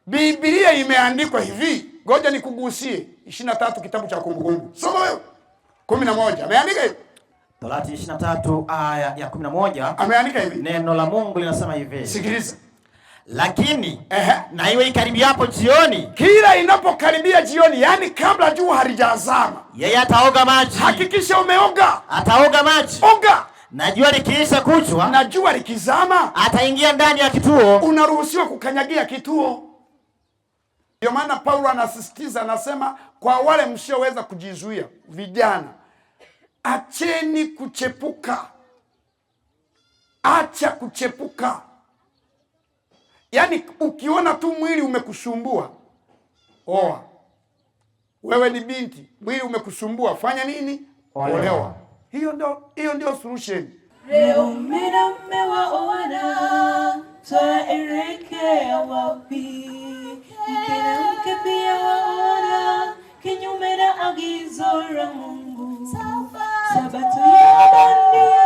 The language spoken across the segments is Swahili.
Biblia imeandikwa hivi. Ngoja nikugusie 23 kitabu cha Kumbukumbu. Soma wewe. 11. Ameandika hivi. Torati 23 aya ya 11. Ameandika hivi. Neno la Mungu linasema hivi. Sikiliza. Lakini na iwe ikaribiapo jioni, kila inapokaribia jioni, yani kabla jua halijazama, yeye ataoga maji. Hakikisha umeoga. Ataoga maji. Oga. Na jua likiisha kuchwa, na jua likizama, ataingia ndani ya kituo. Unaruhusiwa kukanyagia kituo. Ndio maana Paulo anasisitiza, anasema kwa wale msioweza kujizuia, vijana, acheni kuchepuka. Acha kuchepuka. Yaani ukiona tu mwili umekusumbua, oa. Wewe ni binti, mwili umekusumbua, fanya nini? Olewa. Hiyo ndio solution. Leo mmewaona, twaelekea wapi? Mke pia waona, kinyume na agizo la Mungu. Sabato ya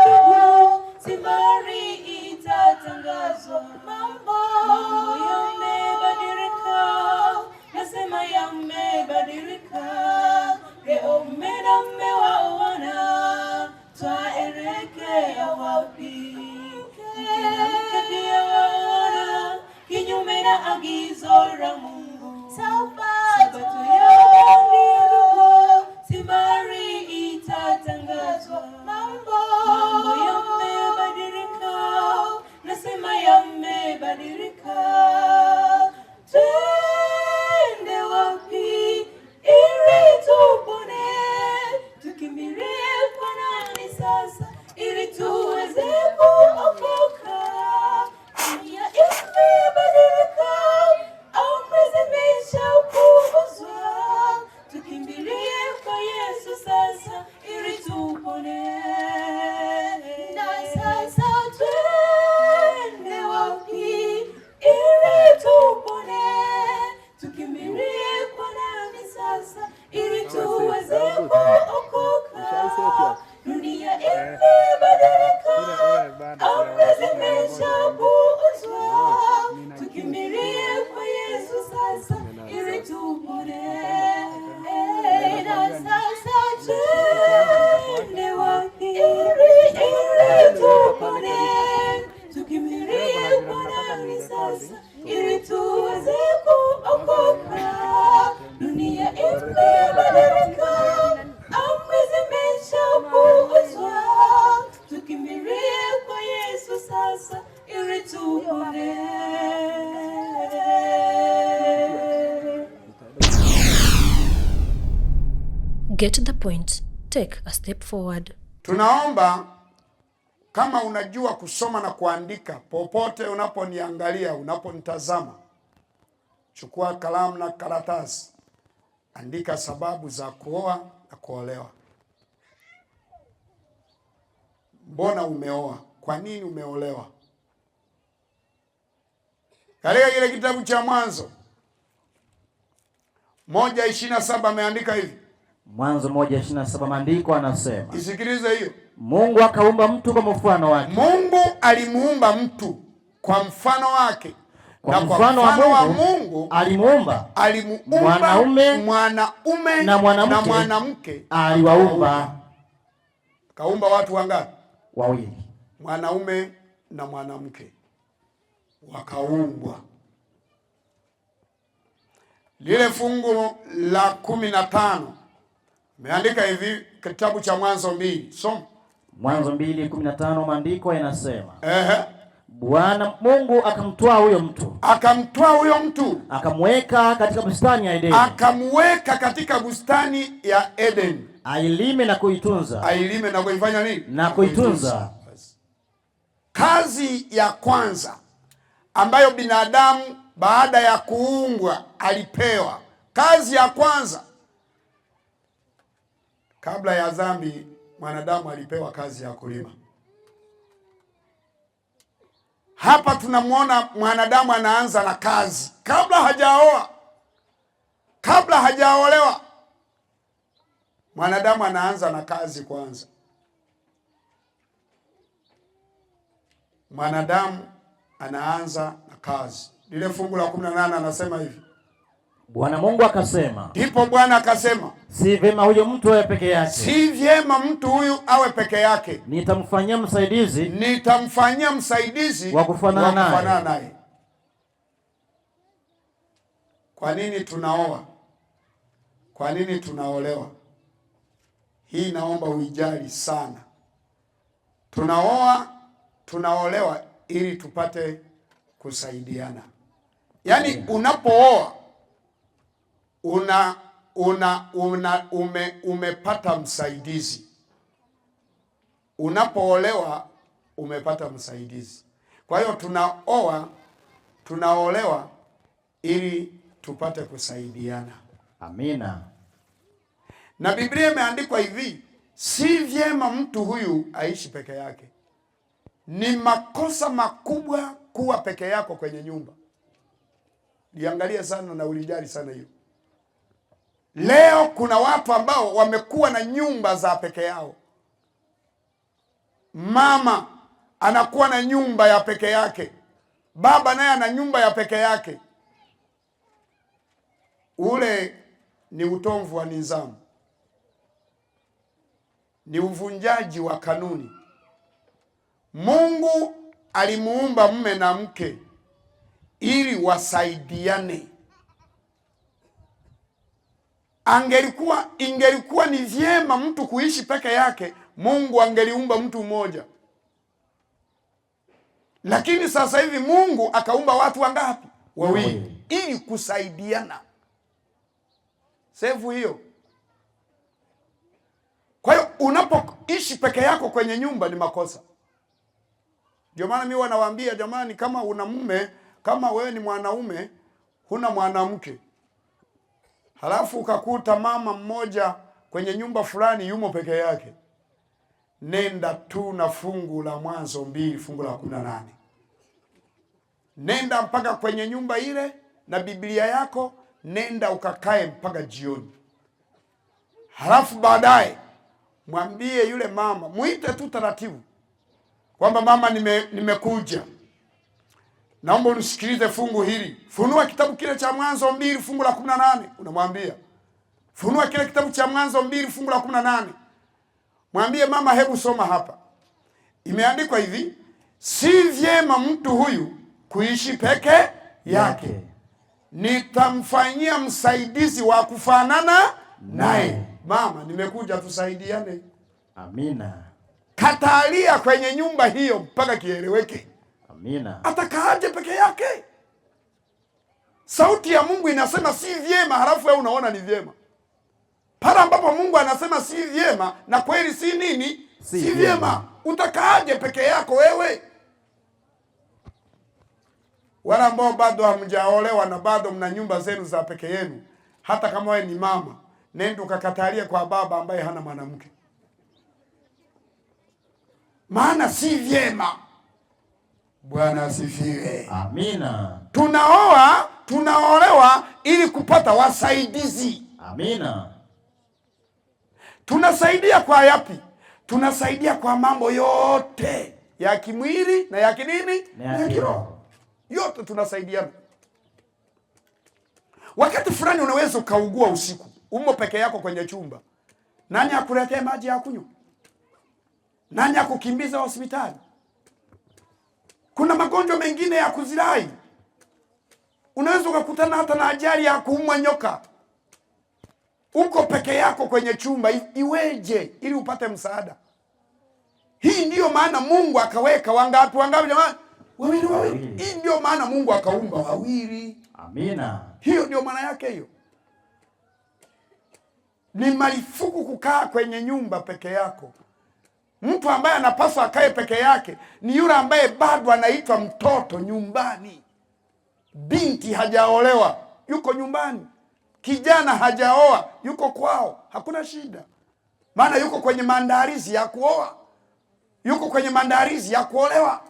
ndugu, sibari itatangazwa. Mambo yamebadilika, nasema yamebadilika. Leo mmewaona, twaelekea wapi? Mke pia waona, kinyume na agizo la Mungu. Sabato ya ndugu, sibari itatangazwa. Mambo yamebadilika, nasema yamebadilika. Twende wapi ili tupone? Tukimbilie kwa nani sasa ili tuweze kuokoka? Dunia imebadilika, amri zimeshapuuzwa. Tukimbilie kwa Yesu sasa ili tupone. Na sasa twende wapi ili tupone? Tukimbilie kwa nani sasa ili tuweze kuokoka? Dunia imebadilika, amri zimeshapuuzwa. Tukimbilie kwa Yesu sasa ili tupone. Na sasa twende wapi ili tupone? Tukimbilie kwa nani sasa ili tuweze kuokoka? Dunia imebadilika, amri zimeshapuuzwa. Tukimbilie kwa Yesu sasa ili tupone. Get the point. Take a step forward. Tunaomba kama unajua kusoma na kuandika, popote unaponiangalia, unaponitazama, chukua kalamu na karatasi, andika sababu za kuoa na kuolewa. Mbona umeoa? Kwa nini umeolewa? Katika kile kitabu cha Mwanzo 1:27 ameandika hivi. Mwanzo 1:27 maandiko anasema. Isikilize hiyo. Mungu akaumba mtu kwa mfano wake. Mungu alimuumba mtu kwa mfano wake. Kwa mfano wa Mungu alimuumba. Mwanaume na mwanamke aliwaumba. Kaumba watu wangapi? Wawili. Mwanaume na mwanamke wakaumbwa. Lile fungu la 15 meandika hivi, kitabu cha Mwanzo 2. Soma. Mwanzo 2:15 maandiko yanasema. Bwana Mungu akamtoa huyo mtu. Akamweka katika bustani ya Edeni. Ailime na kuitunza. Ailime na kuifanya nini? Na kuitunza. Kazi ya kwanza ambayo binadamu baada ya kuumbwa alipewa, kazi ya kwanza kabla ya dhambi, mwanadamu alipewa kazi ya kulima. Hapa tunamuona mwanadamu anaanza na kazi kabla hajaoa, kabla hajaolewa. Mwanadamu anaanza na kazi kwanza. Mwanadamu anaanza na kazi. Lile fungu la 18 anasema hivi. Bwana Mungu akasema. Ndipo Bwana akasema, si vyema huyo mtu awe peke yake. Si vyema mtu huyu awe peke yake. Nitamfanyia msaidizi. Nitamfanyia msaidizi wa kufanana naye. Kwa nini tunaoa? Kwa nini tunaolewa? Hii naomba uijali sana. Tunaoa, tunaolewa ili tupate kusaidiana. Yaani unapooa umepata msaidizi. Unapoolewa umepata msaidizi. Kwa hiyo tunaolewa ili tupate kusaidiana. Amina. Na Biblia imeandikwa hivi, si vyema mtu huyu aishi peke yake. Ni makosa makubwa kuwa peke yako kwenye nyumba. Liangalia sana na ulijali sana hiyo. Leo kuna watu ambao wamekuwa na nyumba za peke yao. Mama anakuwa na nyumba ya peke yake. Baba naye ana nyumba ya peke yake. Ule ni utomvu wa nidhamu. Ni uvunjaji wa kanuni. Mungu alimuumba mume na mke ili wasaidiane. Ingelikuwa ni vyema mtu kuishi peke yake, Mungu angeliumba mtu mmoja. Lakini sasa hivi Mungu akaumba watu wangapi? Wawili, ili kusaidiana. Sevu hiyo. Kwa hiyo unapoishi peke yako kwenye nyumba ni makosa. Ndio maana mimi wanawaambia jamani, kama una mume, kama wewe ni mwanaume, huna mwanamke, halafu ukakuta mama mmoja kwenye nyumba fulani yumo peke yake, nenda tu na fungu la Mwanzo 2 fungu la 18. Nenda mpaka kwenye nyumba ile na Biblia yako, nenda ukakae mpaka jioni. Halafu baadaye mwambie yule mama, muite tu taratibu kwamba mama, nimekuja. Naomba unisikilize fungu hili. Funua kitabu kile cha Mwanzo 2 fungu la 18. Unamwambia, funua kile kitabu cha Mwanzo 2 fungu la 18. Mwambie mama, hebu soma hapa. Imeandikwa hivi, si vyema mtu huyu kuishi peke yake. Nitamfanyia msaidizi wa kufanana naye. Mama, nimekuja tusaidiane. Amina. Katalia kwenye nyumba hiyo mpaka kieleweke. Amina. Atakaaje peke yake? Sauti ya Mungu inasema si vyema, halafu wewe unaona ni vyema. Pale ambapo Mungu anasema si vyema, na kweli si nini? Si vyema. Utakaaje peke yako wewe? Wala ambao bado hamjaolewa na bado mna nyumba zenu za peke yenu, hata kama wewe ni mama, nenda ukakatalia kwa baba ambaye hana mwanamke. Maana si vyema. Bwana asifiwe. Amina. Tunaolewa ili kupata wasaidizi. Amina. Tunasaidia kwa yapi? Tunasaidia kwa mambo yote ya kimwili na ya kinini na ya kiroho. Yote tunasaidiana. Wakati fulani unaweza ukaugua usiku, umo peke yako kwenye chumba. Nani akuletee maji ya kunywa? Nani akukimbiza hospitali? Kuna magonjwa mengine ya kuzirai. Unaweza ukakutana hata na ajali ya kuumwa nyoka. Uko peke yako kwenye chumba, iweje ili upate msaada? Hii ndiyo maana Mungu akaweka wangapi jamani? Wawili. Hii ndiyo maana Mungu akaumba wawili. Amina. Hiyo ndiyo maana yake hiyo. Ni marufuku kukaa kwenye nyumba peke yako. Mtu ambaye anapaswa akae peke yake ni yule ambaye bado anaitwa mtoto nyumbani. Binti hajaolewa, yuko nyumbani. Kijana hajaoa, yuko kwao, hakuna shida. Maana yuko kwenye maandalizi ya kuoa, yuko kwenye maandalizi ya kuolewa.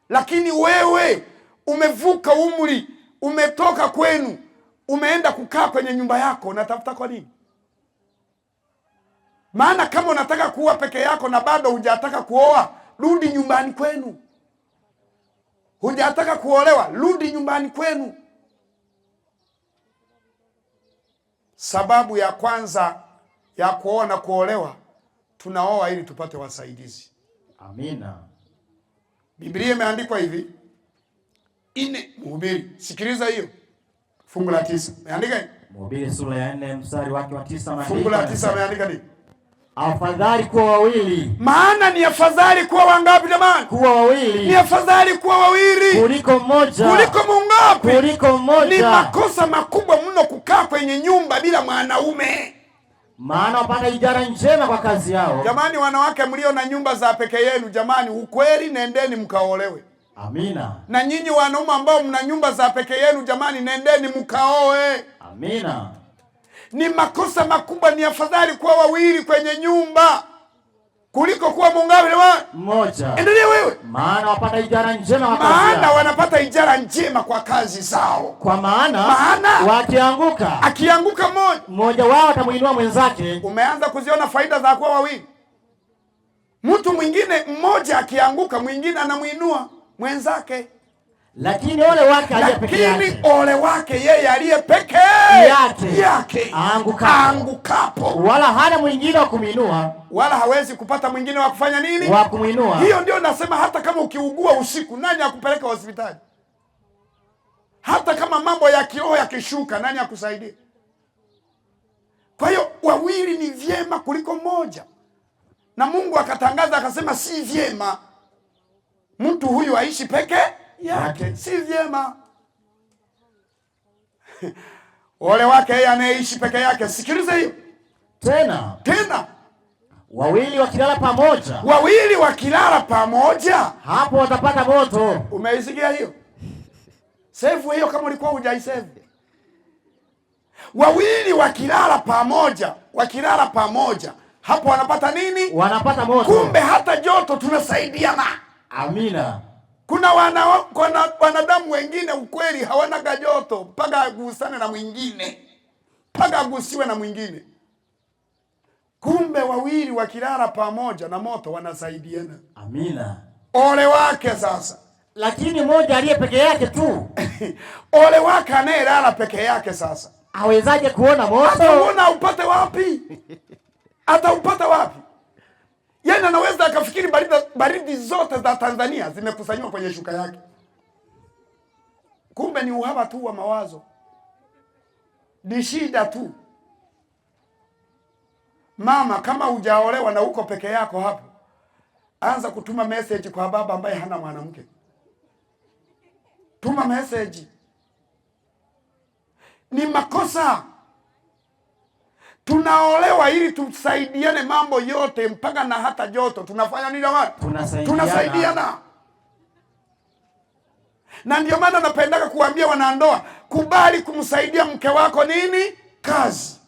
Lakini wewe umevuka umri, umetoka kwenu, umeenda kukaa kwenye nyumba yako, unatafuta kwa nini? Maana kama unataka kuwa peke yako na bado hujataka kuoa, rudi nyumbani kwenu. hujataka kuolewa, rudi nyumbani kwenu. Sababu ya kwanza ya kuoa na kuolewa, tunaoa ili tupate wasaidizi. Amina. Biblia imeandikwa hivi, Mhubiri, sikiliza hiyo. Fungu la 9. Imeandika hivi. Mhubiri sura ya 4 mstari wake wa 9 Fungu la 9 imeandika nini? Afadhali kuwa wawili. Maana ni afadhali kuwa wangapi jamani? Kuwa wawili. Ni afadhali kuwa wawili kuliko mmoja. Kuliko mungapi? Kuliko mmoja. Ni makosa makubwa mno kukaa kwenye nyumba bila mwanaume. Maana wapata ijara njema kwa kazi yao. Jamani, wanawake mlio na nyumba za peke yenu, jamani, ukweli nendeni mkaolewe. Amina. Na nyinyi wanaume ambao mna nyumba za peke yenu, jamani, nendeni mkaoe. Amina. Ni makosa makubwa, ni afadhali kuwa wawili kwenye nyumba kuliko kuwa mungapi jamani? Mmoja. Endelea wewe. Maana wapata ijara njema kwa kazi yao. Maana wanapata ijara njema kwa kazi zao. Kwa maana wakianguka, akianguka mmoja wao atamuinua mwenzake. Umeanza kuziona faida za kuwa wawili? Mtu mwingine mmoja akianguka, mwingine anamuinua mwenzake. Lakini ole wake aliye peke yake. Lakini ole wake yeye aliye peke yake aangukapo. Wala hana mwingine wa kumuinua. Wala hawezi kupata mwingine wa kufanya nini? Wa kumuinua. Hiyo ndio nasema, hata kama ukiugua usiku, nani akupeleka hospitali? Hata kama mambo ya kiroho yakishuka, nani akusaidie? Kwa hiyo wawili ni vyema kuliko mmoja. Na Mungu akatangaza akasema, si vyema mtu huyu aishi peke yake, si vyema. Ole wake yeye anayeishi peke yake. Sikiliza hiyo. Tena wawili wakilala pamoja. Wawili wakilala pamoja, hapo watapata moto. Umeisikia hiyo? Save hiyo kama ulikuwa hujaisave. Wawili wakilala pamoja, hapo wanapata nini? Wanapata moto. Kumbe hata joto tunasaidiana. Amina. Kuna wanadamu wengine ukweli hawana joto mpaka agusane na mwingine, mpaka agusiwe na mwingine. Kumbe wawili wakilala pamoja na moto wanasaidiana. Amina. Ole wake sasa. Lakini mmoja aliye peke yake tu. Ole wake anayelala peke yake sasa. Awezaje kuona moto? Ataona upate wapi? Ataupata wapi? Yaani anaweza akafikiri baridi zote za Tanzania zimekusanywa kwenye shuka yake. Kumbe ni uhaba tu wa mawazo. Ni shida tu. Mama, kama hujaolewa na uko peke yako hapo, anza kutuma message kwa baba ambaye hana mwanamke. Tuma message. Ni makosa. Tunaolewa ili tusaidiane mambo yote, mpaka na hata joto. Tunafanya nini jamani? Tunasaidiana. Na ndio maana napendaka kuambia wanandoa, kubali kumsaidia mke wako nini? Kazi.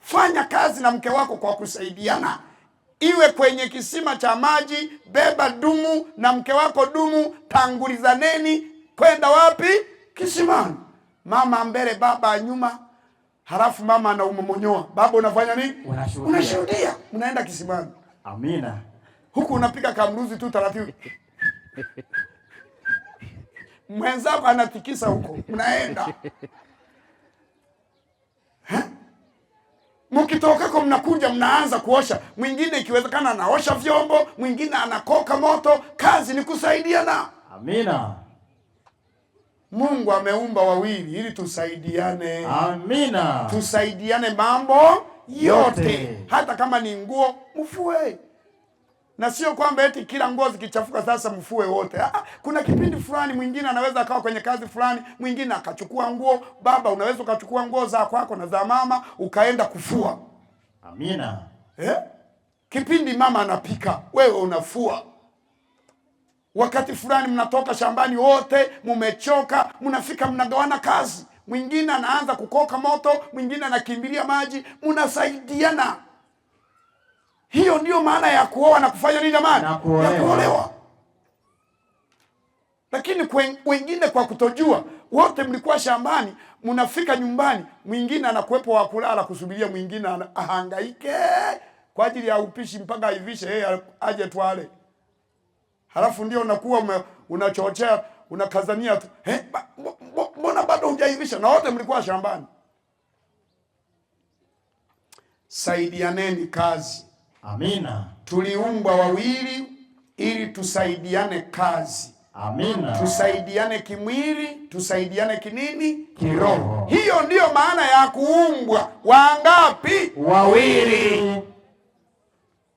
Fanya kazi na mke wako kwa kusaidiana. Iwe kwenye kisima cha maji, beba dumu na mke wako dumu, tangulizaneni kwenda wapi? Kisimani. Mama mbele, baba nyuma. Halafu mama anaumomonyoa. Baba unafanya nini? Unashuhudia. Unaenda kisimani. Amina. Huku unapiga kamruzi tu taratibu. Mwenzako anatikisa huko. Unaenda. Mkitokako mnakuja mnaanza kuosha. Mwingine ikiwezekana anaosha vyombo, mwingine anakoka moto. Kazi ni kusaidiana. Amina. Mungu ameumba wawili ili tusaidiane. Amina. Tusaidiane mambo yote. Hata kama ni nguo, mfue. Na sio kwamba eti kila nguo zikichafuka sasa mfue wote. Kuna kipindi fulani mwingine anaweza akawa kwenye kazi fulani, mwingine akachukua nguo. Baba unaweza ukachukua nguo za kwako na za mama ukaenda kufua. Amina. Kipindi mama anapika, wewe unafua. Wakati fulani mnatoka shambani wote, mumechoka, mnafika mnagawana kazi. Mwingine anaanza kukoka moto, mwingine anakimbilia maji, mnasaidiana. Hiyo ndio maana ya kuoa na kufanya nini jamani? Ya kuolewa. Lakini wengine kwa kutojua, wote mlikuwa shambani, mnafika nyumbani, mwingine anakuepo wa kulala kusubiria mwingine ahangaike kwa ajili ya upishi mpaka aivishe yeye aje twale. Halafu ndio unakuwa unachochea unakazania tu. Mbona bado hujaivisha? Na wote mlikuwa shambani. Saidianeni kazi. Amina. Tuliumbwa wawili ili tusaidiane kazi. Amina. Tusaidiane kimwili, tusaidiane kinini? Kiroho. Hiyo ndiyo maana ya kuumbwa. Wangapi? Wawili.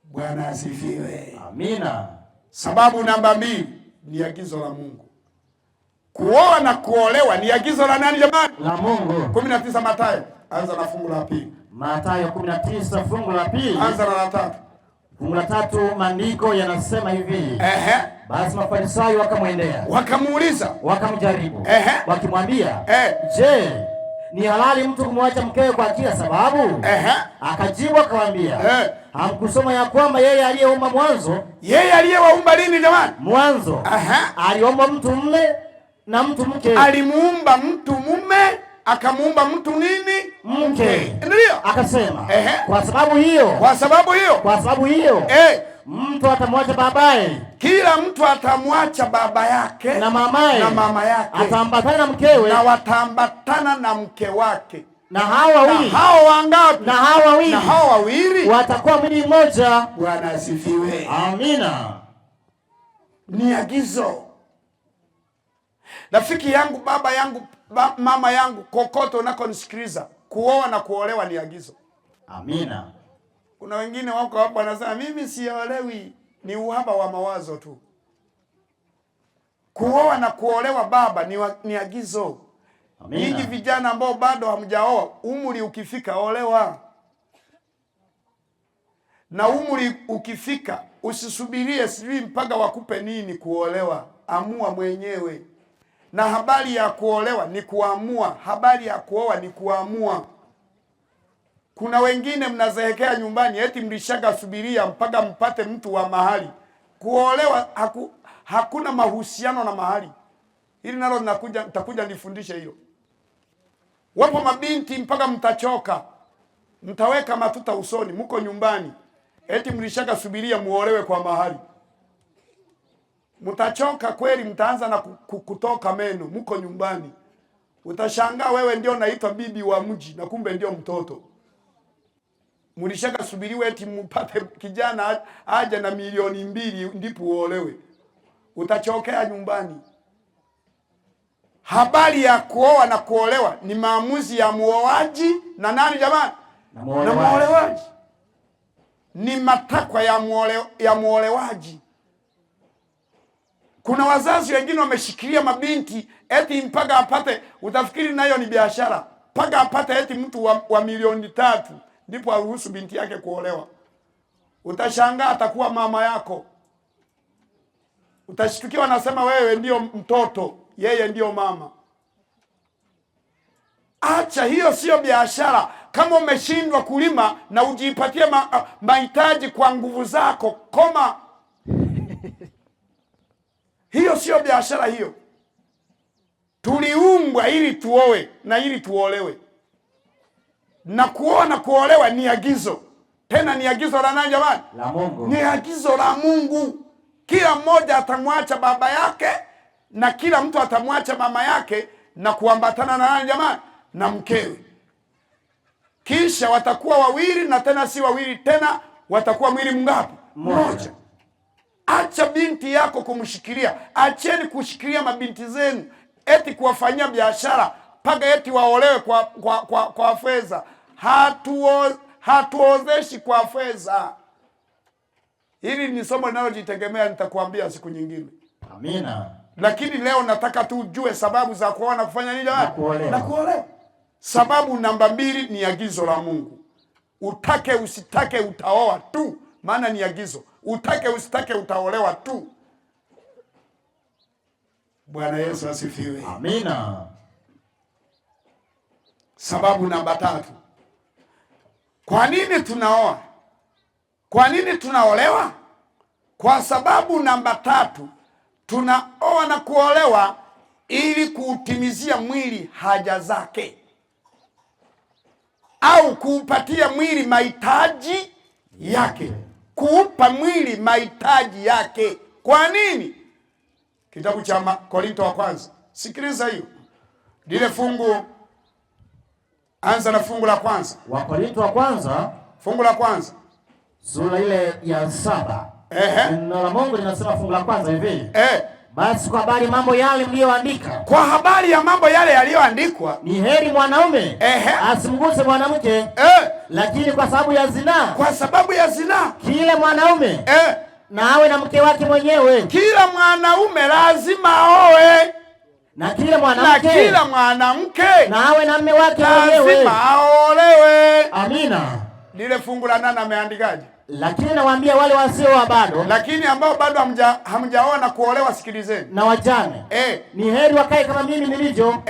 Bwana asifiwe. Amina. Sababu namba 2 ni agizo la Mungu. Kuoa na kuolewa ni agizo la nani jamani? La Mungu. 19 Mathayo, anza na fungu la 2. Mathayo 19 fungu la 2. Anza na la 3. Fungu la 3 maandiko yanasema hivi. Basi Mafarisayo wakamwendea. Wakamuuliza. Wakamjaribu. Wakimwambia, je, ni halali mtu kumwacha mkewe kwa kila sababu? Akajibu akamwambia, hamkusoma ya kwamba yeye aliyeumba mwanzo? Yeye aliyewaumba lini jamani? Mwanzo. Aliumba mtu mume na mtu mke. Alimuumba mtu mume, akamuumba mtu nini? Mke. Ndio. Akasema, kwa sababu hiyo mtu atamwacha babaye. Kila mtu atamwacha baba yake na mamaye. Ataambatana na mkewe. Na wataambatana na mke wake. Na hao wawili. Na hao wangapi? Na hao wawili watakuwa mwili mmoja. Bwana asifiwe. Amina. Ni agizo. Rafiki yangu, baba yangu, mama yangu, kokote unakonisikiliza, kuoa na kuolewa ni agizo. Amina. Kuna wengine wako hapo wanasema mimi siolewi, ni uhaba wa mawazo tu. Kuoa na kuolewa baba ni agizo. Amina. Ninyi vijana ambao bado hamjaoa, umri ukifika olewa. Na umri ukifika usisubirie sijui mpaka wakupe nini kuolewa. Amua mwenyewe. Na habari ya kuolewa ni kuamua, habari ya kuoa ni kuamua. Kuna wengine mnazehekea nyumbani eti mlishaga subiria mpaka mpate mtu wa mahali. Kuolewa hakuna mahusiano na mahali. Hili nalo nitakuja nifundishe hilo. Wapo mabinti mpaka mtachoka, mtaweka matuta usoni, mko nyumbani eti mlishaga subiria muolewe kwa mahali. Mtachoka kweli, mtaanza na kutoka meno, mko nyumbani. Utashangaa wewe ndio naitwa bibi wa mji na kumbe ndio mtoto. Mlishaka subiriwe eti mpate kijana aje na milioni 2 ndipo uolewe. Utachokea nyumbani. Habari ya kuoa na kuolewa ni maamuzi ya muoaji na nani jamani? Na muolewaji. Ni matakwa ya muolewaji. Kuna wazazi wengine wameshikilia mabinti eti mpaka apate, utafikiri nayo ni biashara. Mpaka apate eti mtu wa milioni 3 ndipo aruhusu binti yake kuolewa. Utashangaa atakuwa mama yako. Utashtukiwa nasema wewe ndio mtoto, yeye ndio mama. Acha, hiyo sio biashara. Kama umeshindwa kulima na ujipatie mahitaji kwa nguvu zako, koma. Hiyo sio biashara hiyo. Tuliumbwa ili tuoe na ili tuolewe. Na kuoa na kuolewa ni agizo. Tena ni agizo la nani jamani? La Mungu. Ni agizo la Mungu. Kila mmoja atamwacha baba yake na kila mtu atamwacha mama yake na kuambatana na nani jamani? Na mkewe. Kisha watakuwa wawili, na tena si wawili tena, watakuwa mwili mngapi? Mmoja. Acha binti yako kumshikilia. Acheni kushikilia mabinti zenu eti kuwafanyia biashara mpaka eti waolewe kwa fedha. Hatuozeshi kwa fedha. Hili ni somo linalojitegemea, nitakwambia siku nyingine. Amina. Lakini leo nataka tu ujue sababu za kuoa na kufanya nini jamani? Na kuolewa. Sababu namba 2 ni agizo la Mungu. Utake usitake utaoa tu, maana ni agizo. Utake usitake utaolewa tu. Bwana Yesu asifiwe. Amina. Sababu namba 3. Kwa nini tunaoa? Kwa nini tunaolewa? Kwa sababu namba 3, tunaoa na kuolewa ili kuutimizia mwili haja zake, au kuupatia mwili mahitaji yake. Kuupa mwili mahitaji yake. Kwa nini? Kitabu cha Korinto wa kwanza. Sikiliza hiyo. Lile fungu, anza na fungu la kwanza. Wa Korinto wa kwanza, fungu la kwanza, sura ile ya 7. Neno la Mungu linasema fungu la kwanza hivi. Basi kwa habari mambo yale mlioandika. Kwa habari ya mambo yale yaliyoandikwa, ni heri mwanaume asimguse mwanamke. Lakini kwa sababu ya zinaa. Kwa sababu ya zinaa. Kila mwanaume na awe na mke wake mwenyewe. Kila mwanaume lazima aoe. Na kila mwanamke. Na kila mwanamke na awe na mume wake mwenyewe. Lazima aolewe. Amina. Lile fungu la 8 ameandikaje? Lakini nawaambia wale wasioa bado. Lakini ambao bado hamjaoa na kuolewa, sikilizeni. Na wajane. Ni heri wakae kama mimi nilivyo.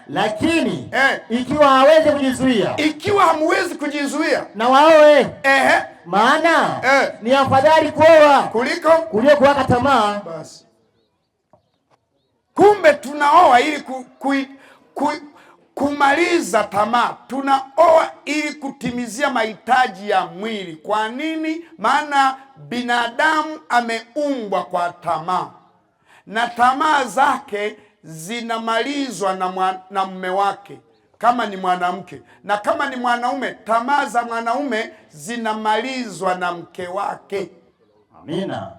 Lakini ikiwa hawezi kujizuia. Ikiwa hamwezi kujizuia, na waoe. Maana ni afadhali kuoa kuliko kuwaka tamaa. Basi. Kumbe tunaoa ili kumaliza tamaa. Tunaoa ili kutimizia mahitaji ya mwili. Kwa nini? Maana binadamu ameumbwa kwa tamaa, na tamaa zake zinamalizwa na mume wake kama ni mwanamke, na kama ni mwanaume tamaa za mwanaume zinamalizwa na mke wake. Amina.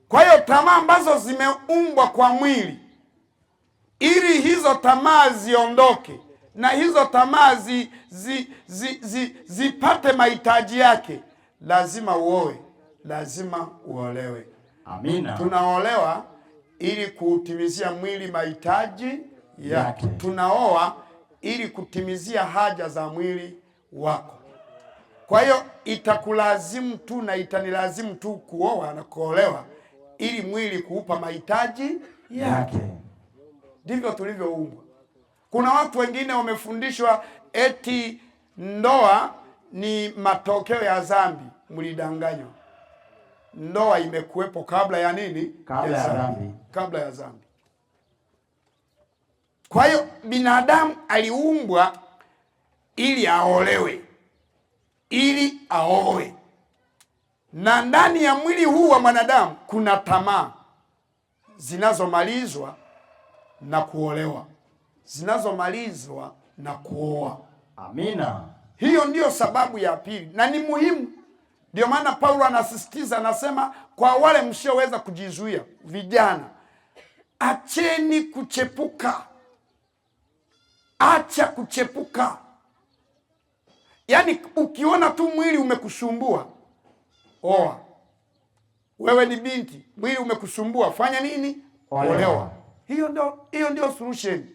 Kwa hiyo tamaa ambazo zimeumbwa kwa mwili, ili hizo tamaa ziondoke na hizo tamaa zipate mahitaji yake, lazima uoe, lazima uolewe. Amina. Tunaolewa ili kutimizia mwili mahitaji yake. Tunaoa ili kutimizia haja za mwili wako. Kwa hiyo itakulazimu tu na itanilazimu tu kuoa na kuolewa ili mwili kuupa mahitaji yake. Ndivyo tulivyoumbwa. Kuna watu wengine wamefundishwa eti ndoa ni matokeo ya dhambi. Mlidanganywa. Ndoa imekuwepo kabla ya nini? Kabla ya dhambi. Kabla ya dhambi. Kwa hiyo binadamu aliumbwa ili aolewe, ili aoe. Na ndani ya mwili huu wa mwanadamu kuna tamaa zinazomalizwa na kuolewa, zinazomalizwa na kuoa. Amina. Hiyo ndiyo sababu ya pili, na ni muhimu. Ndio maana Paulo anasisitiza, anasema kwa wale msioweza kujizuia, vijana, acheni kuchepuka. Acha kuchepuka. Yaani ukiona tu mwili umekusumbua, oa. Wewe ni binti, mwili umekusumbua, fanya nini? Olewa. Hiyo ndio solution.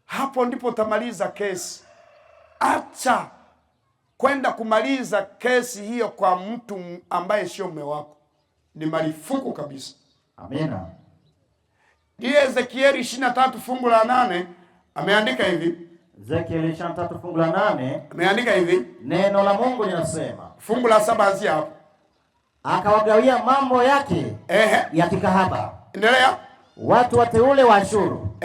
Hapo ndipo utamaliza kesi. Acha kwenda kumaliza kesi hiyo kwa mtu ambaye sio mume wako. Ni marufuku kabisa. Amina. Ezekieli 23 fungu la 8 ameandika hivi. Ezekieli 23 fungu la 8 ameandika hivi. Neno la Mungu linasema. Fungu la 7 anzia hapo. Akawagawia mambo yake ya kikahaba. Endelea. Watu wateule wa Ashuru.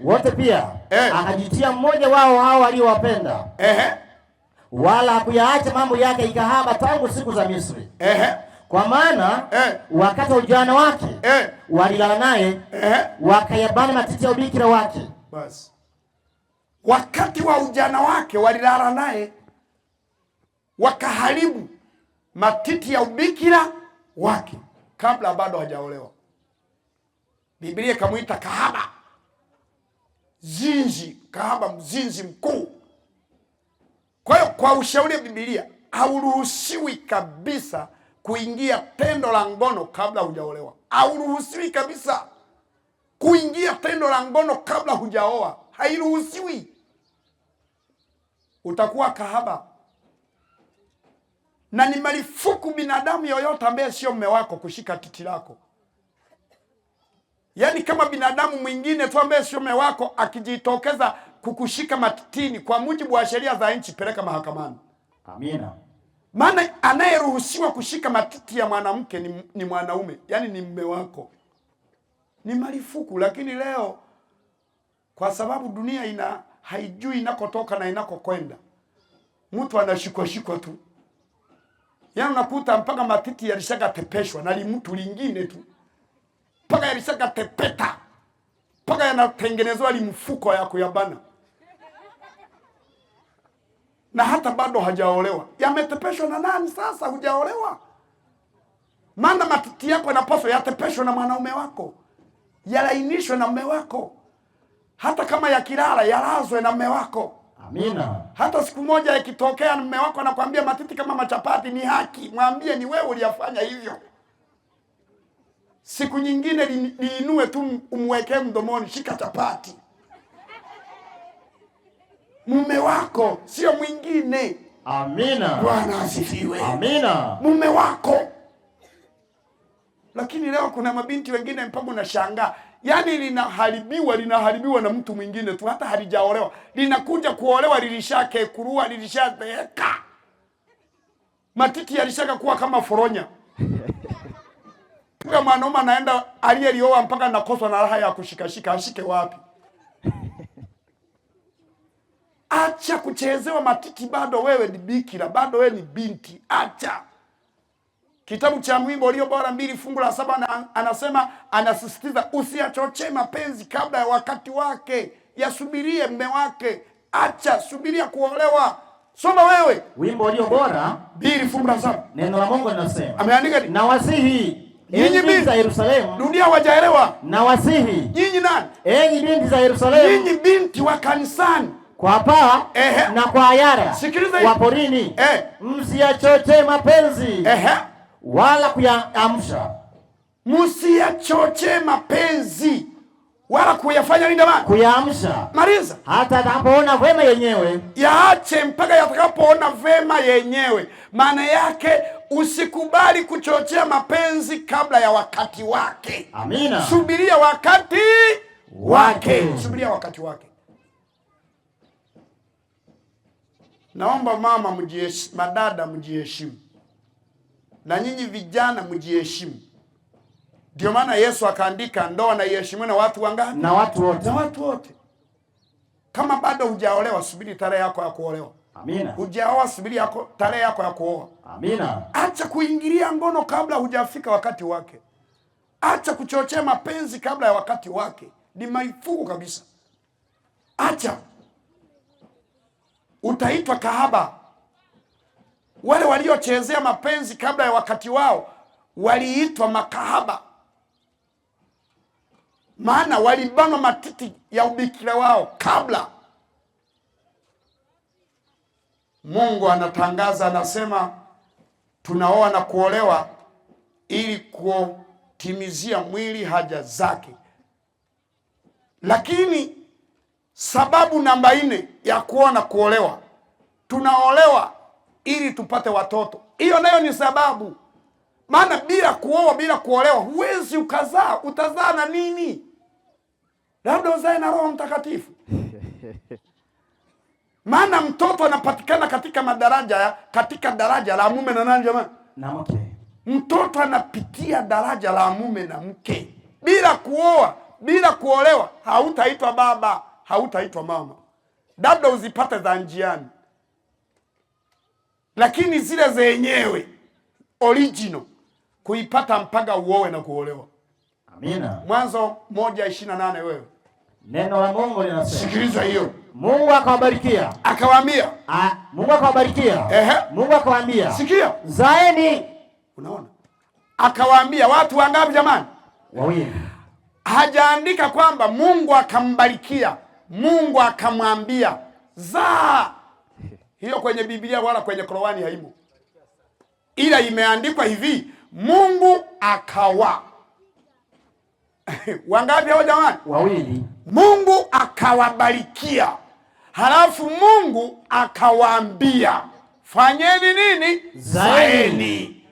Wote pia. Akajitia mmoja wao hao waliowapenda. Wala hakuyaacha mambo yake ikahaba tangu siku za Misri. Kwa maana wakati wa ujana wake walilala naye, wakayabana matiti ya ubikira wake. Basi. Wakati wa ujana wake walilala naye, wakaharibu matiti ya ubikira wake kabla bado hajaolewa. Biblia ikamuita kahaba. Zinzi, kahaba, mzinzi mkuu. Kwa hiyo kwa ushauri wa Biblia, hauruhusiwi kabisa kuingia tendo la ngono kabla hujaolewa. Hauruhusiwi kabisa kuingia tendo la ngono kabla hujaoa. Hairuhusiwi. Utakuwa kahaba. Na ni marufuku binadamu yoyote ambaye sio mume wako kushika titi lako. Yaani kama binadamu mwingine tu ambaye sio mume wako akijitokeza kukushika matitini, kwa mujibu wa sheria za nchi, peleka mahakamani. Amina. Maana anayeruhusiwa kushika matiti ya mwanamke ni mwanaume, yani ni mume wako. Ni marufuku. Lakini leo kwa sababu dunia haijui inakotoka na inakokwenda, mtu anashikwa tu. Yaani unakuta mpaka matiti yalishakatepeshwa na mtu lingine tu. Mpaka yalishakatepeta. Mpaka yanatengenezwa mfuko ya kuyabana. Na hata bado hajaolewa. Yametepeshwa na nani sasa hujaolewa? Maana matiti yako yanapaswa yatepeshwe na mwanaume wako. Yalainishwe na mume wako. Hata kama yakilala yalazwe na mume wako. Amina. Hata siku moja ikitokea mume wako anakuambia matiti kama machapati ni haki, mwambie ni wewe uliyafanya hivyo. Siku nyingine liinue tu umwekee mdomoni, shika chapati. Mume wako sio mwingine. Amina. Bwana asifiwe. Amina. Mume wako. Lakini leo kuna mabinti wengine mpaka unashangaa. Yaani linaharibiwa na mtu mwingine tu, hata halijaolewa. Linakuja kuolewa lilishake kurua, lilishazeeka. Matiti yalishaka kuwa kama foronya. Kwa mwanaume anaenda aliyelioa mpaka nakoswa na raha ya kushikashika, ashike wapi? Acha kuchezewa matiti, bado wewe ni bikira, bado wewe ni binti. Acha. Kitabu cha Wimbo Ulio Bora 2 fungu la 7 anasema, anasisitiza usiachoche mapenzi kabla ya wakati wake. Yasubirie mume wake. Acha, subiria kuolewa. Soma wewe. Wimbo Ulio Bora 2 fungu la 7. Neno la Mungu linasema. Ameandika na wasihi nyinyi binti za Yerusalemu. Dunia wajaelewa. Na wasihi. Nyinyi nani? Enyi binti za Yerusalemu. Nyinyi binti wa kanisani. Kwa paa na kwa ayara. Sikiliza wa porini. Msiachoche mapenzi. Wala kuyaamsha. Msiachoche mapenzi. Wala kuyafanya nini jamani? Kuyaamsha. Maliza. Hata atakapoona vema yenyewe. Yaache mpaka yatakapoona vema yenyewe. Maana yake usikubali kuchochea mapenzi kabla ya wakati wake. Amina. Subiria wakati wake. Subiria wakati wake. Naomba mama mjiheshimu, madada mjiheshimu. Na nyinyi vijana mjiheshimu. Ndio maana Yesu akaandika ndoa na iheshimiwe na watu wangapi? Na watu wote. Na watu wote. Kama bado hujaolewa, subiri tarehe yako ya kuolewa. Amina. Hujaoa, subiri tarehe yako ya kuoa. Amina. Acha kuingilia ngono kabla hujafika wakati wake. Acha kuchochea mapenzi kabla ya wakati wake. Ni marufuku kabisa. Acha. Utaitwa kahaba. Wale waliochezea mapenzi kabla ya wakati wao waliitwa makahaba. Maana walibanwa matiti ya ubikira wao kabla. Mungu anatangaza, anasema tunaoa na kuolewa ili kutimizia mwili haja zake. Lakini sababu namba 4 ya kuoa na kuolewa, tunaolewa ili tupate watoto. Hiyo nayo ni sababu. Maana bila kuoa, bila kuolewa huwezi ukazaa. Utazaa na nini? Labda uzae na Roho Mtakatifu. Maana mtoto anapatikana katika daraja la mume na nani jamani? Na mke. Mtoto anapitia daraja la mume na mke. Bila kuoa, bila kuolewa hautaitwa baba, hautaitwa mama. Labda uzipate za njiani. Lakini zile zenyewe original kuipata mpaka uoe na kuolewa. Amina. Mwanzo 1:28 wewe. Neno la Mungu linasema. Sikiliza hiyo. Mungu akawabarikia. Akawaambia. Mungu akawabarikia. Mungu akawaambia. Sikia. Zaeni. Unaona? Akawaambia watu wangapi jamani? 2. Hajaandika kwamba Mungu akambarikia. Mungu akamwambia zaa. Hiyo kwenye Biblia wala kwenye Qur'ani haimo. Ila imeandikwa hivi, Mungu akawa. Wangapi hao jamani? 2. Mungu akawabarikia. Halafu Mungu akawaambia, fanyeni nini? Zaeni.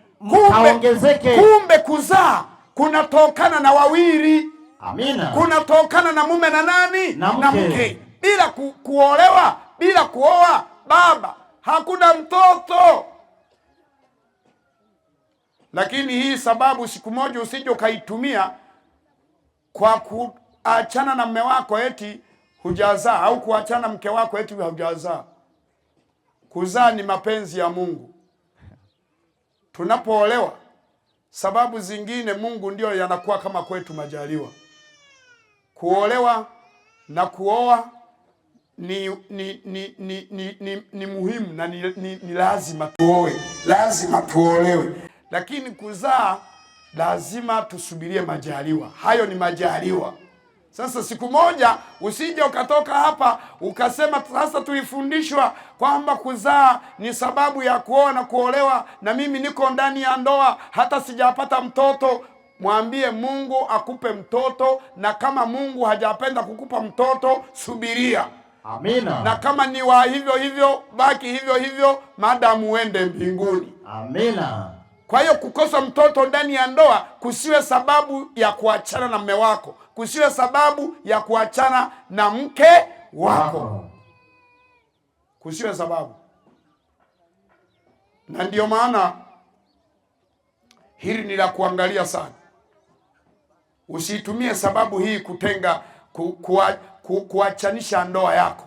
Kumbe kuzaa kunatokana na wawili. Amina. Kunatokana na mume na nani? Na mke. Bila kuolewa, bila kuoa baba, hakuna mtoto. Lakini hii sababu siku moja usije ukaitumia kwa kuachana na mume wako eti hujazaa, au kuachana na mke wako eti hujazaa. Kuzaa ni mapenzi ya Mungu. tunapoolewa, sababu zingine Mungu ndio yanakuwa kama kwetu majaliwa. Kuolewa na kuoa ni muhimu na ni lazima tuoe, lazima tuolewe. Lakini kuzaa lazima tusubirie majaliwa. Hayo ni majaliwa. Sasa siku moja usije ukatoka hapa ukasema sasa tulifundishwa kwamba kuzaa ni sababu ya kuoa na kuolewa, na mimi niko ndani ya ndoa hata sijapata mtoto. Mwambie Mungu akupe mtoto, na kama Mungu hajapenda kukupa mtoto, subiria. Amina. Na kama ni wa hivyo hivyo, baki hivyo hivyo maadamu uende mbinguni. Amina. Kwa hiyo kukosa mtoto ndani ya ndoa kusiwe sababu ya kuachana na mume wako, kusiwe sababu ya kuachana na mke wako. Kusiwe sababu. Na ndio maana hili ni la kuangalia sana. Usitumie sababu hii kutenga kuachanisha ndoa yako.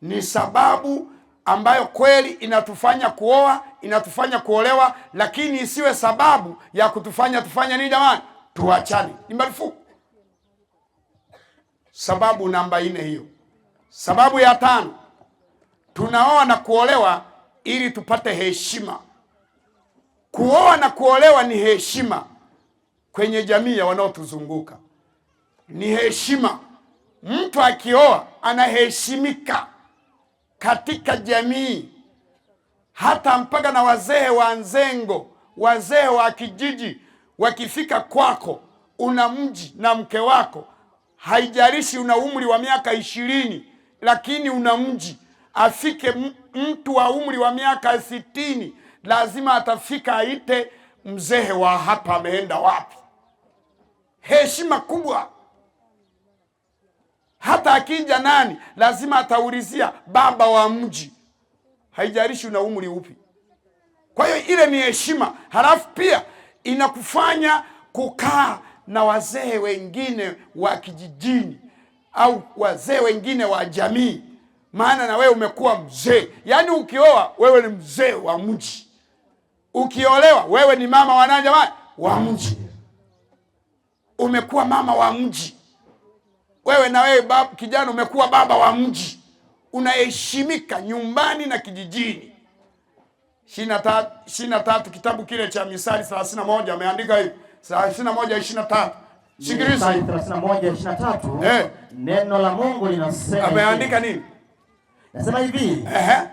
Ni sababu ambayo kweli inatufanya kuoa, inatufanya kuolewa, lakini isiwe sababu ya kutufanya tufanye nini jamani? Tuachane. Ni marufuku. Sababu namba 4 hiyo. Sababu ya 5. Tunaoa na kuolewa ili tupate heshima. Kuoa na kuolewa ni heshima kwenye jamii ya wanaotuzunguka. Ni heshima. Mtu akioa anaheshimika katika jamii, hata mpaka na wazee wa nzengo, wazee wa kijiji wakifika kwako, una mji na mke wako, haijalishi una umri wa miaka 20, lakini una mji, afike mtu wa umri wa miaka 60, lazima atafika aite mzee wa hapa ameenda wapi. Heshima kubwa. Hata akija nani lazima ataulizia baba wa mji, haijalishi una umri upi. Kwa hiyo ile ni heshima. Halafu pia inakufanya kukaa na wazee wengine wa kijijini au wazee wengine wa jamii, maana na wewe umekuwa mzee. Yaani ukioa wewe ni mzee wa mji, ukiolewa wewe ni mama wa nani jamani? Wa mji. Umekuwa mama wa mji. Wewe na wewe kijana umekuwa baba wa mji. Unaheshimika nyumbani na kijijini. 23 kitabu kile cha Misali 31 ameandika hivi. 31:23. Sikiliza. 31:23. Neno la Mungu linasema. Ameandika nini? Nasema hivi.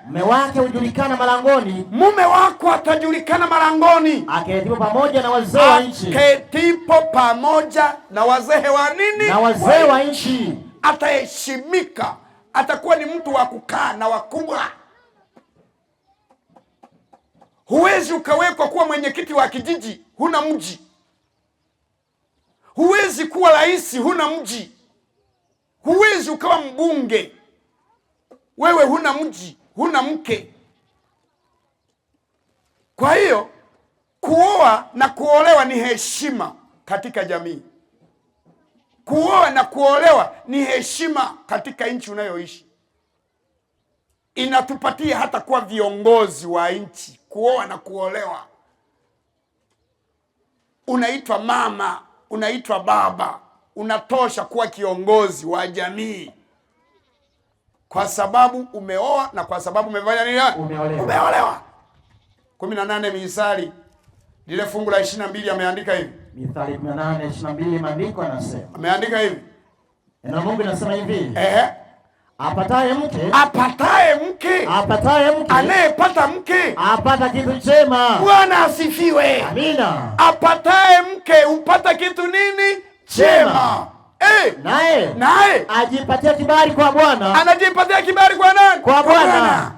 Mume wake hujulikana malangoni. Mume wako atajulikana malangoni. Aketipo pamoja na wazee wa nchi. Aketipo pamoja na wazee wa nini? Na wazee wa nchi. Ataheshimika. Atakuwa ni mtu wa kukaa na wakubwa. Huwezi ukawekwa kuwa mwenyekiti wa kijiji, huna mji. Huwezi kuwa rais, huna mji. Huwezi ukawa mbunge, wewe huna mji, huna mke. Kwa hiyo kuoa na kuolewa ni heshima katika jamii. Kuoa na kuolewa ni heshima katika nchi unayoishi. Inatupatia hata kuwa viongozi wa nchi. Kuoa na kuolewa, unaitwa mama, unaitwa baba, unatosha kuwa kiongozi wa jamii, kwa sababu umeoa na kwa sababu umefanya nini? Umeolewa. 18 Misali lile fungu la 22 ameandika hivi. Mithali 18:22 maandiko anasema. Ameandika hivi. Na Mungu anasema hivi. Apataye mke, anayepata mke apata kitu chema. Bwana asifiwe. Amina. Apataye mke upata kitu nini? Chema. Naye ajipatia kibali kwa Bwana. Anajipatia kibali kwa nani? Kwa Bwana.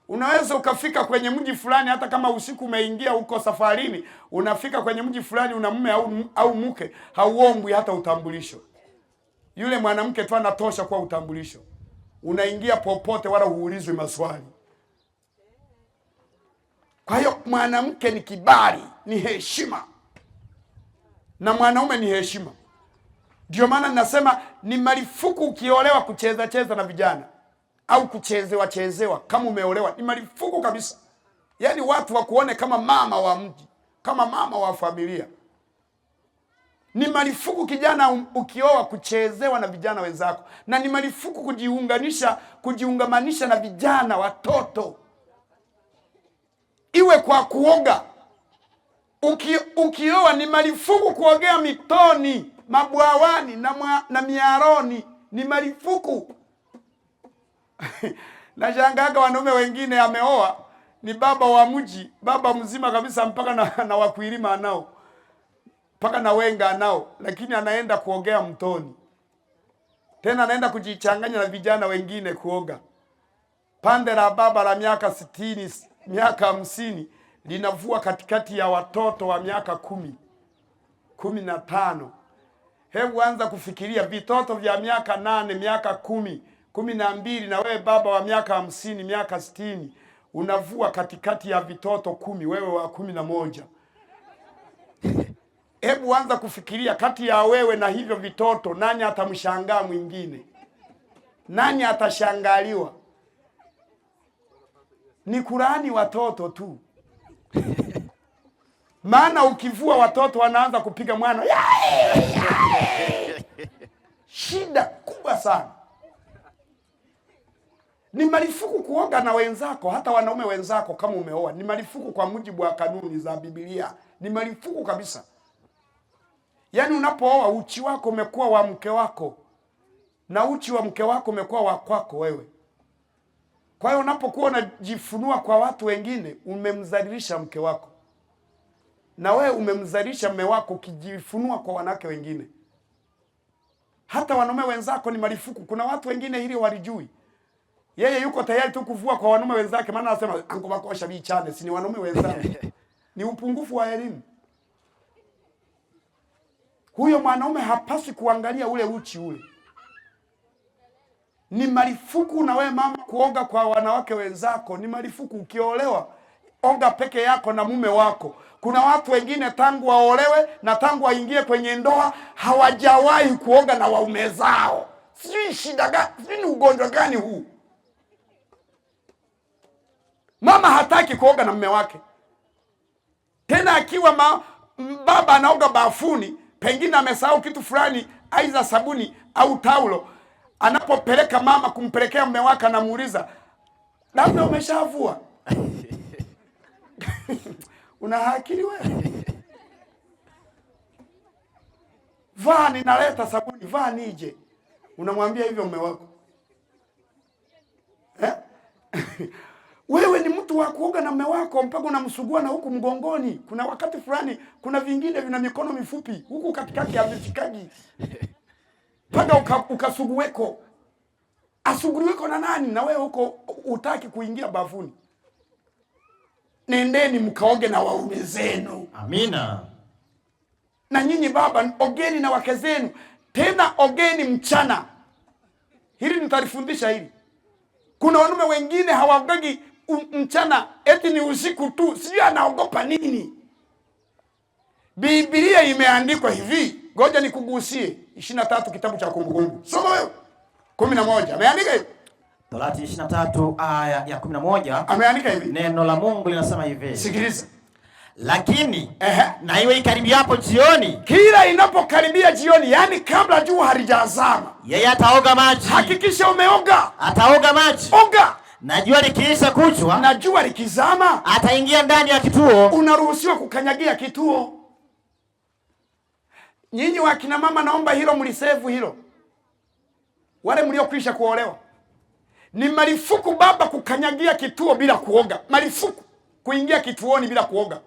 Unaweza ukafika kwenye mji fulani, hata kama usiku umeingia uko safarini, unafika kwenye mji fulani, una mume au mke, hauombwi hata utambulisho. Yule mwanamke tu anatosha kwa utambulisho. Unaingia popote wala huulizwi maswali. Kwa hiyo mwanamke ni kibali, ni heshima. Na mwanaume ni heshima. Ndio maana ninasema ni marufuku ukiolewa kucheza na vijana au kuchezewa kama umeolewa. Ni marufuku kabisa. Yaani watu wakuone kama mama wa mji, kama mama wa familia. Ni marufuku kijana ukioa kuchezewa na vijana wenzako, na ni marufuku kujiungamanisha na vijana watoto. Iwe kwa kuoga. Ukioa ni marufuku kuogea mitoni, mabwawani na miaroni, ni marufuku. Na shangaga wanaume wengine ameoa ni baba wa mji, baba mzima kabisa, mpaka na wakuilima nao, mpaka na wenga nao, lakini anaenda kuogea mtoni. Tena anaenda kujichanganya na vijana wengine kuoga. Pande la baba la miaka 60, miaka 50 linavua katikati ya watoto wa miaka 15. Hebu anza kufikiria vitoto vya miaka 8, miaka 10, 12, na wewe baba wa miaka 50, miaka 60 unavua katikati ya vitoto 10, wewe wa 11. Hebu anza kufikiria kati ya wewe na hivyo vitoto, nani atamshangaa mwingine? Nani atashangaliwa? Ni Kurani watoto tu. Maana ukivua watoto wanaanza kupiga mwana. Shida kubwa sana. Ni marufuku kuoga na wenzako, hata wanaume wenzako kama umeoa. Ni marufuku kwa mujibu wa kanuni za Biblia. Ni marufuku kabisa. Yaani unapooa uchi wako umekuwa wa mke wako, na uchi wa mke wako umekuwa wa kwako wewe. Kwa hiyo unapokuwa unajifunua kwa watu wengine, umemdhalilisha mke wako. Na wewe umemdhalilisha mume wako ukijifunua kwa wanawake wengine. Hata wanaume wenzako ni marufuku. Kuna watu wengine hili walijui. Yeye yuko tayari tu kuvua kwa wanaume wenzake, maana anasema anko makosha bichane, si ni wanaume wenzake. Ni upungufu wa elimu. Huyo mwanaume hapaswi kuangalia ule uchi ule. Ni marufuku na wewe mama kuoga kwa wanawake wenzako, ni marufuku. Ukiolewa oga peke yako na mume wako. Kuna watu wengine tangu waolewe na tangu waingie kwenye ndoa hawajawahi kuoga na waume zao. Sijui shida gani, sijui ugonjwa gani huu. Mama hataki kuoga na mume wake. Tena akiwa baba anaoga bafuni, pengine amesahau kitu fulani, aidha sabuni au taulo, anapopeleka mama kumpelekea mume wake anamuuliza, labda umeshavua? Una akili wewe? Vaa ninaleta sabuni, vaa nije. Unamwambia hivyo mume wako? Wewe ni mtu wa kuoga na mume wako mpaka unamsugua na huku mgongoni. Kuna wakati fulani kuna vingine vina mikono mifupi, huku katikati ya mishikaji. Mpaka ukasuguweko. Asuguliweko na nani? Na wewe huko utaki kuingia bafuni. Nendeni mkaoge na waume zenu. Amina. Na nyinyi baba, ogeni na wake zenu. Tena ogeni mchana. Hili nitalifundisha hili. Kuna wanaume wengine hawaogagi mchana, eti ni usiku tu. Sijui anaogopa nini. Biblia imeandikwa hivi. Ngoja nikugusie 23 kitabu cha Kumbukumbu. Soma wewe. 11. Ameandika hivi. Torati 23 aya ya 11. Ameandika hivi. Neno la Mungu linasema hivi. Sikiliza. Lakini na iwe ikaribiapo jioni, kila inapokaribia jioni, yani kabla jua halijazama, yeye ataoga maji. Hakikisha umeoga. Ataoga maji. Oga. Na jua likiisha kuchwa, na jua likizama, ataingia ndani ya kituo. Unaruhusiwa kukanyagia kituo. Nyinyi wakina mama, naomba hilo mlisevu hilo. Wale mliokwisha kuolewa, ni marufuku baba kukanyagia kituo bila kuoga. Marufuku kuingia kituoni bila kuoga.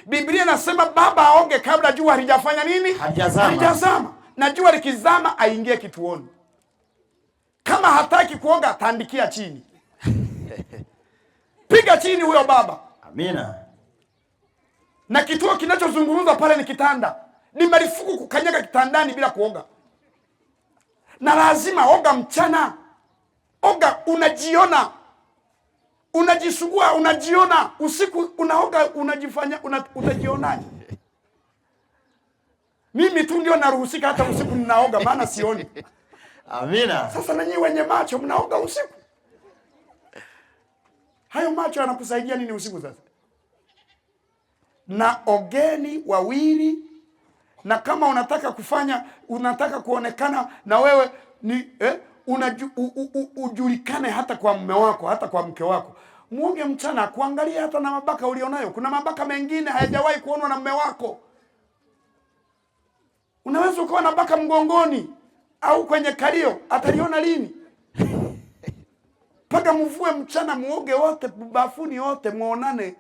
Biblia inasema baba aoge kabla jua halijafanya nini? Halijazama. Na jua likizama aingie kituoni. Kama hataki kuoga, tandikia chini. Piga chini huyo baba. Amina. Na kituo kinachozungumzwa pale ni kitanda. Ni marufuku kukanyaga kitandani bila kuoga. Na lazima oga mchana. Oga unajiona. Unajisugua, unajiona. Usiku unaoga, unajifanya, utajionaje? Mimi tu ndio naruhusika hata usiku ninaoga, maana sioni. Amina. Sasa na nyinyi wenye macho mnaoga usiku? Hayo macho yanakusaidia nini usiku sasa? Na ogeni wawili, na kama unataka kuonekana na wewe ni ujulikane hata kwa mume wako, hata kwa mke wako, muonge mchana kuangalia hata na mabaka ulionayo. Kuna mabaka mengine hayajawahi kuonwa na mume wako. Unaweza ukawa na baka mgongoni au kwenye kalio, ataliona lini? Paka mvue mchana, muoge wote, bafuni wote, muonane.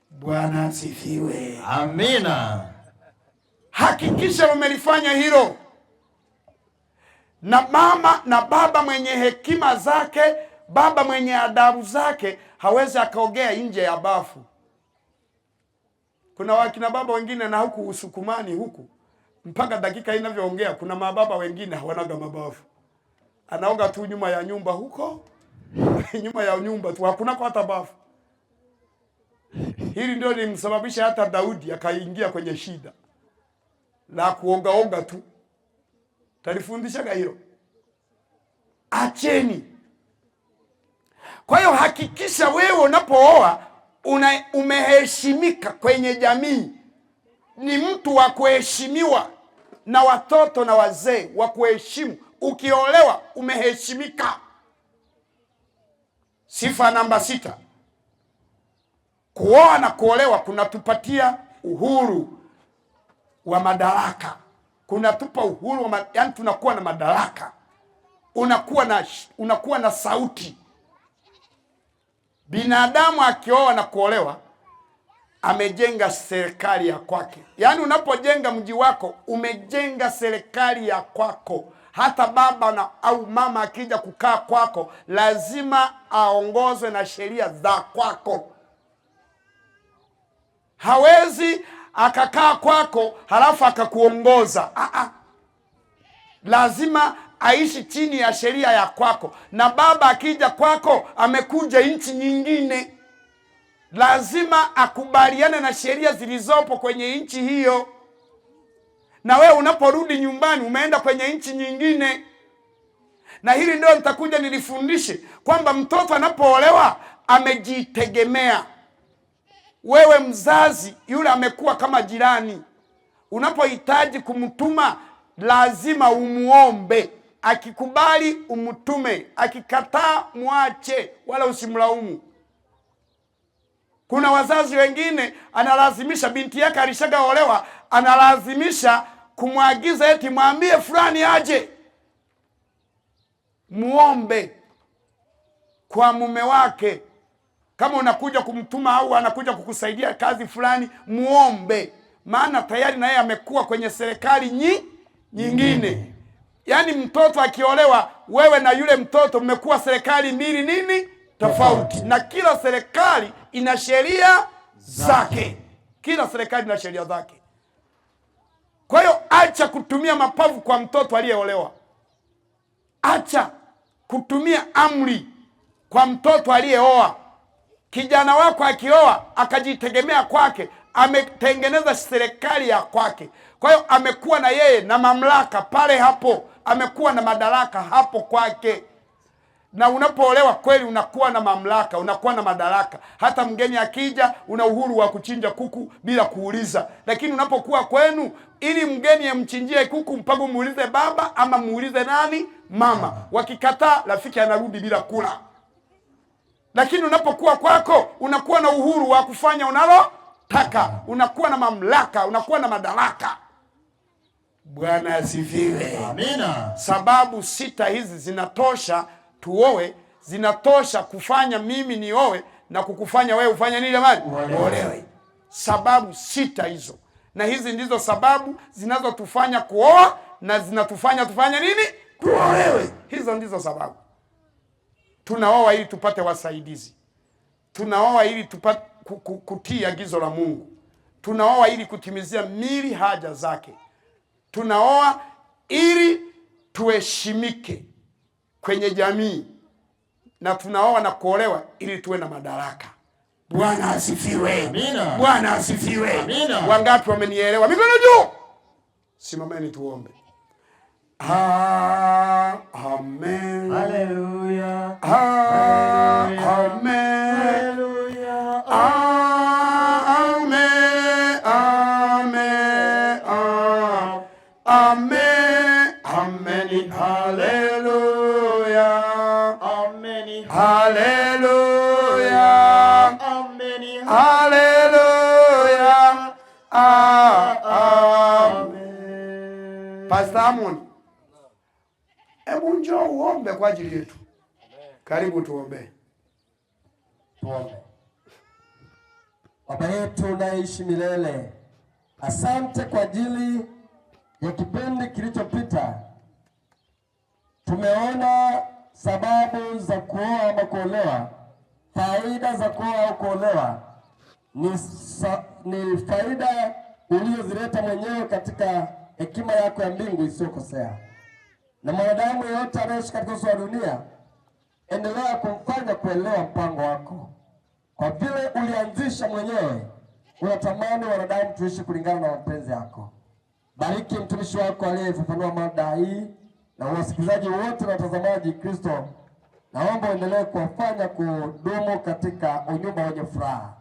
Bwana asifiwe. Amina. Hakikisha umelifanya hilo. Na mama na baba mwenye hekima zake, baba mwenye adabu zake, hawezi akaogea nje ya bafu. Kuna wakina baba wengine na huku usukumani huku, mpaka dakika inavyoongea, kuna mababa wengine hawanaga mabafu. Anaoga tu nyuma ya nyumba huko, nyuma ya nyumba tu, hakuna kwa hata bafu. Hili ndio limsababisha hata Daudi akaingia kwenye shida la kuoga tu. Talifundishaga hilo. Acheni. Kwa hiyo hakikisha wewe unapooa umeheshimika kwenye jamii. Ni mtu wa kuheshimiwa na watoto na wazee wa kuheshimu. Ukiolewa umeheshimika. Sifa namba 6. Kuoa na kuolewa kunatupatia uhuru wa madaraka. Kunatupa uhuru wa yani tunakuwa na madaraka. Unakuwa na sauti. Binadamu akioa na kuolewa amejenga serikali ya kwake. Yaani unapojenga mji wako umejenga serikali ya kwako. Hata baba au mama akija kukaa kwako lazima aongozwe na sheria za kwako. Hawezi akakaa kwako halafu akakuongoza. Lazima aishi chini ya sheria ya kwako. Na baba akija kwako amekuja nchi nyingine, lazima akubaliane na sheria zilizopo kwenye nchi hiyo. Na wewe unaporudi nyumbani umeenda kwenye nchi nyingine. Na hili ndio nitakuja nilifundishe kwamba mtoto anapoolewa amejitegemea. Wewe mzazi yule amekuwa kama jirani. Unapohitaji kumtuma lazima umuombe. Akikubali umtume, akikataa muache, wala usimlaumu. Kuna wazazi wengine analazimisha binti yake alishagaolewa, analazimisha kumwagiza eti mwambie fulani aje. Muombe kwa mume wake. Kama unakuja kumtuma au anakuja kukusaidia kazi fulani, muombe. Maana tayari na yeye amekuwa kwenye serikali nyingine. Yaani mtoto akiolewa, wewe na yule mtoto mmekuwa serikali mbili nini? Tofauti. Na kila serikali ina sheria zake. Kila serikali ina sheria zake. Kwa hiyo acha kutumia mapavu kwa mtoto aliyeolewa. Acha kutumia amri kwa mtoto aliyeoa. Kijana wako akioa akajitegemea kwake, ametengeneza serikali ya kwake. Kwa hiyo amekuwa na yeye na mamlaka pale hapo, amekuwa na madaraka hapo kwake. Na unapoolewa kweli unakuwa na mamlaka, unakuwa na madaraka. Hata mgeni akija una uhuru wa kuchinja kuku bila kuuliza. Lakini unapokuwa kwenu, ili mgeni amchinjie kuku mpaka muulize baba ama muulize nani? Mama. Wakikataa rafiki anarudi bila kula. Lakini unapokuwa kwako unakuwa na uhuru wa kufanya unalotaka. Unakuwa na mamlaka, unakuwa na madaraka. Bwana asifiwe. Amina. Sababu 6 hizi zinatosha tuoe, zinatosha kufanya mimi nioe na kukufanya wewe ufanye nini jamani? Uolewe. Sababu 6 hizo. Na hizi ndizo sababu zinazotufanya kuoa na zinatufanya tufanye nini? Tuolewe. Hizo ndizo sababu. Tunaoa ili tupate wasaidizi. Tunaoa ili tupate kutii agizo la Mungu. Tunaoa ili kutimizia mili haja zake. Tunaoa ili tuheshimike kwenye jamii. Na tunaoa na kuolewa ili tuwe na madaraka. Bwana asifiwe. Amina. Bwana asifiwe. Amina. Wangapi wamenielewa? Mikono juu. Simameni tuombe. Amen. Hallelujah. Amen. Amen. Hallelujah. Amen. Hallelujah. Amen. Hallelujah. Amen. Pastor Amon, hebu njoo uombe kwa ajili yetu. Karibu tuombe. Tuombe. Baba yetu unaishi milele, asante kwa ajili ya kipindi kilichopita. Tumeona sababu za kuoa ama kuolewa, faida za kuoa au kuolewa. Ni faida ulizozileta mwenyewe katika hekima yako ya mbingu isiyokosea. Na mwanadamu yeyote anayeishi katika uso wa dunia, endelea kumfanya kuelewa mpango wako. Kwa vile ulianzisha mwenyewe, unatamani wanadamu tuishi kulingana na mapenzi yako. Bariki mtumishi wako aliyefafanua mada hii na wasikilizaji wote na watazamaji. Kristo, naomba uendelee kuwafanya kudumu katika unyumba wenye furaha.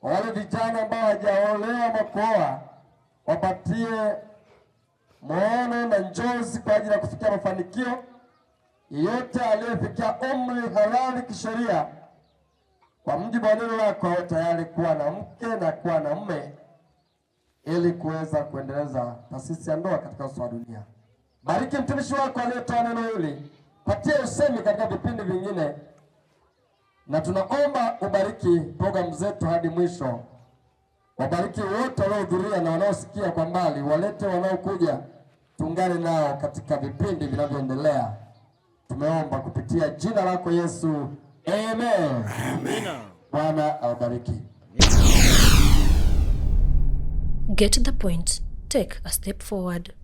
Wale vijana ambao hawajaolewa ama kuoa, wapatie maono na njozi kwa ajili ya kufikia mafanikio. Yeyote aliyefikia umri halali kisheria, kwa mujibu wa neno lako, awe tayari kuwa na mke na kuwa na mume, ili kuweza kuendeleza taasisi ya ndoa katika uso wa dunia. Bariki mtumishi wako aliyetoa neno hili, patie usemi katika vipindi vingine, na tunaomba ubariki programu zetu hadi mwisho. Wabariki wote waliohudhuria na wanaosikia kwa mbali, walete wanaokuja, tuungane nao katika vipindi vinavyoendelea. Tumeomba kupitia jina lako Yesu. Amen. Amen. Bwana awabariki. Get the point. Take a step forward.